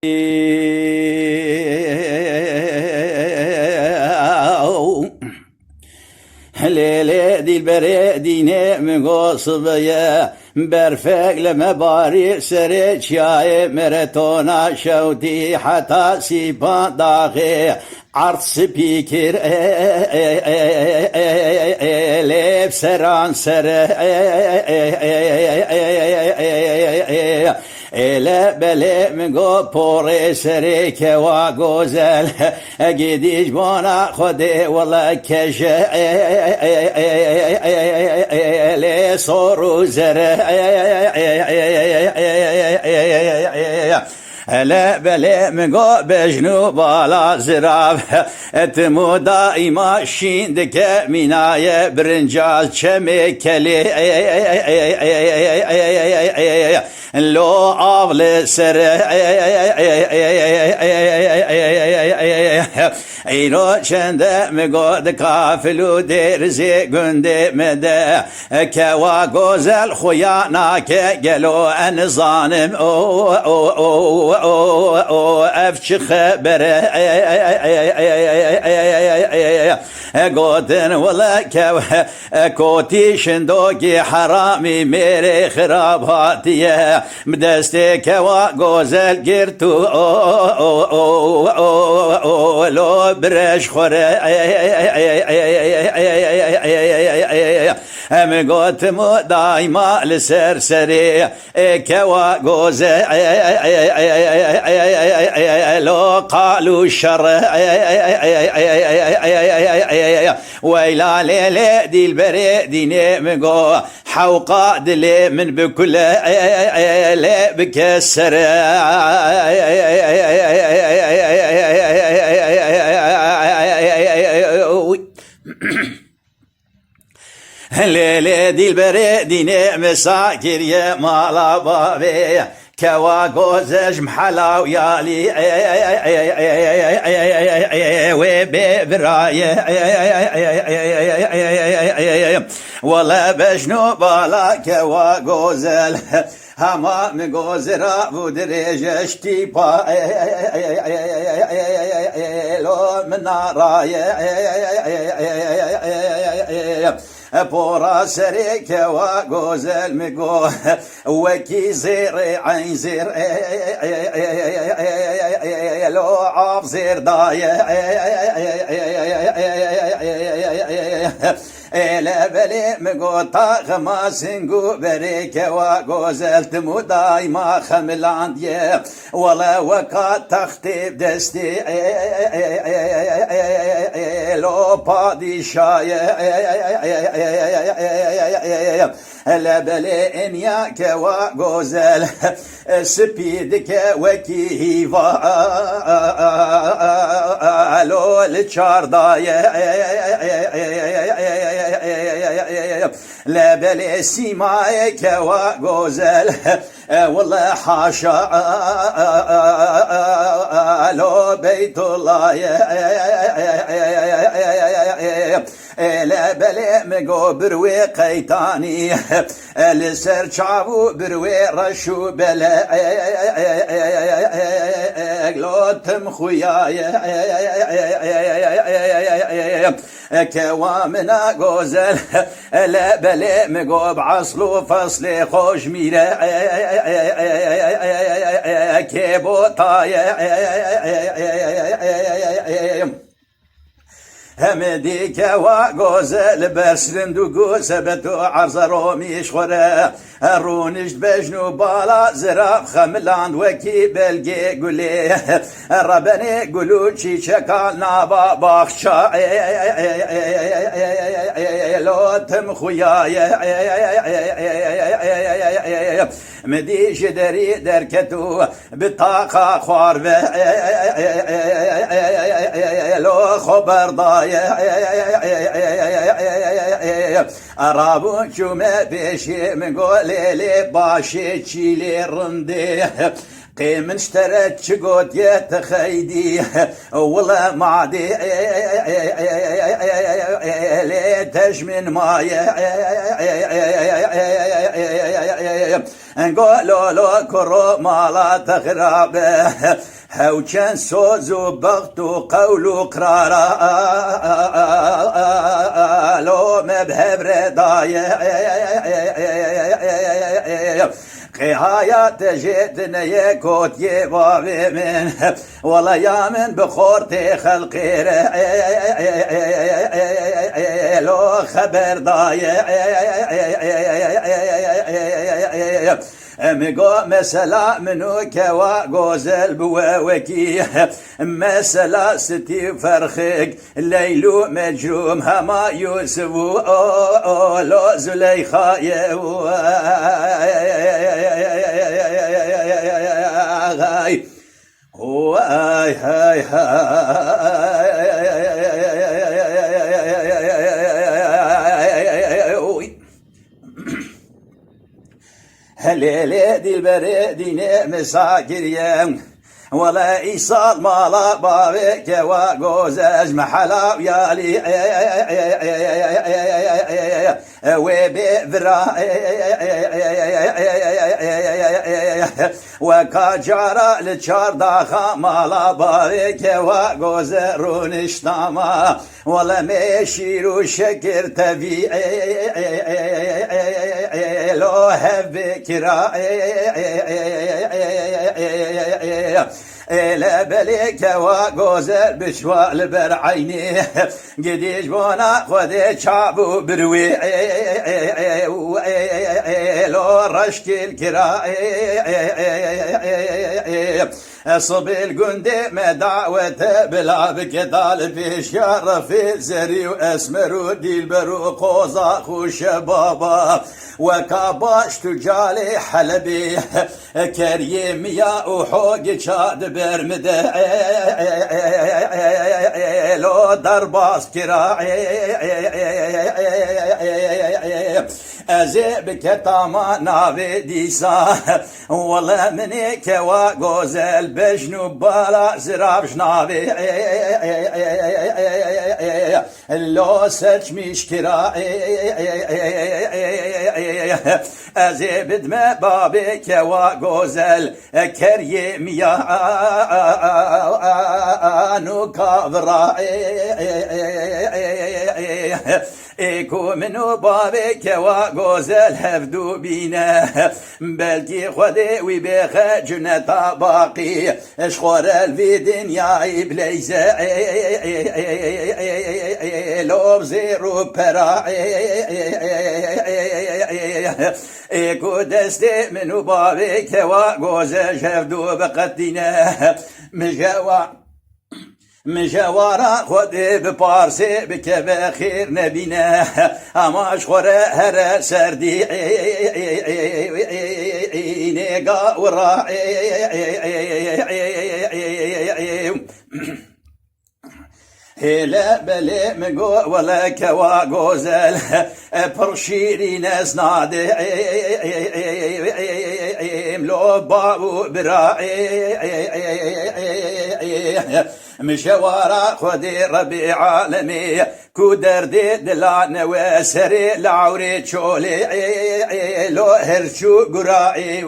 Lele dilbere dine mügosıbıya berfek leme bari sere çiyaye meretona şevdi hata sipa dahi art spikir lep seran sere ele bele mi go pore sere keva gozel gidiş bana khode valla keşe le soru zere hele bele mi go bejnu bala zirav etmu daima şindike minaye brincaz çemekeli lo avle sere ino çende mi go de kafilu derzi günde mede keva gozel khuyana ke gelo en zanim o efçi habere goten vela kev koti şindogi harami mere khirabatiye mdeste keva gozel girtu lo breş khore em gotmu daima serseri keva gozel lo qalu şer ويلا ليلة دي البري ديني مقو حوقا دلي من بكل لا بكسر ليلة دي البري ديني مساكر يا مالا بابي كوا جوزج محلاو يالي وببرايه ولا بشنو بالا كوا جوزل هما مجوزرا ودريجشتي با لو من رايه پورا سری که و گوزل میگو وکی زیر عین زیر لو آب زیر دایه بلی میگو تاق ما سنگو بری که و گوزل تمو دایما خملاندیه ولا وکا تختیب دستی لو پادشایه لبلي انيا كوا غوزل سبيدك وكي هيفا لو لچاردايه لبلي سيماي كوا غوزل والله حاشا لو بيت الله لا بلي مقو بروي قيتاني لسر شعبو بروي رشو بلا قلوتم خوياي كوامنا غوزل لا بلي مقو بعصلو فصلي خوش ميرا كيبو طايا همدي كوا غوزل برسلندو غوزبتو عرزرو ميشخوره رونشت بجنو بالا زراب خملاند وكي بلگي قولي ربني قولو چي چكال نابا باخشا لوتم خوياي مدي جدري دركتو بطاقة خوار لو خبر ضاي أرابو شومة بيشي من قولي لي باشي تشيلي رندي قيم اشترت شقوت يتخيدي والله ما عادي ليتش من ماي نقولوا له كرو ما لا تغرابه هو كان سوزو بغتو قولو قرارا لو مبهب ردايا قهايا تجدنا يكوت يبابي من ولا يامن بخورتي خلقي لو خبر ضايع مقو مسلا منو كوا غوزل بووكي مسلا ستي فرخك ليلو مجروم هما يوسف لو زليخا هاي هاي هاي هليلي دي البريدين مساكريم ولا إيصال مالا بابك وغوزج محلا ويالي وبفرا وكاجارا لچار داخا مالا بابك وغوزرون اشتاما ولا مشيرو شكر تبي لو هبكرا إلى بليك وغوزر بشوال برعيني قديش بونا خذي شعبو بروي لو رشكي الكرا صبي القندي مدعوته بلا بكتال في شرف زري واسمر وديل برو قوزا خوش بابا وكاباش تجالي حلبي كريم يا وحوق شاد برمده لو درباس كراعي ازي بكتاما نابي ديسا والله مني كوا غوزل بجنو بالا زراب جنابي لو سج مشكرا ازي بدم بابي كوا غوزل كريم يا نو كافرا ايكو منو بابك وغوزل هفدو بينا بلكي خدي ويبيخ جنة باقي اشخور الفي دنياي بليزة لوب زيرو برا ايكو دستي منو بابك وغوزل هفدو بقدينا مجوارا خودی بپارسی بکه خیر نبینه اماش خوره هر سردی نگا ورا هلا بلي مقو ولا كوا غوزل برشيري ناس نادي ملو بابو براعي مشوارا خدي ربي عالمي كو دردي دلان وسري لعوري تشولي لو هرشو قراعي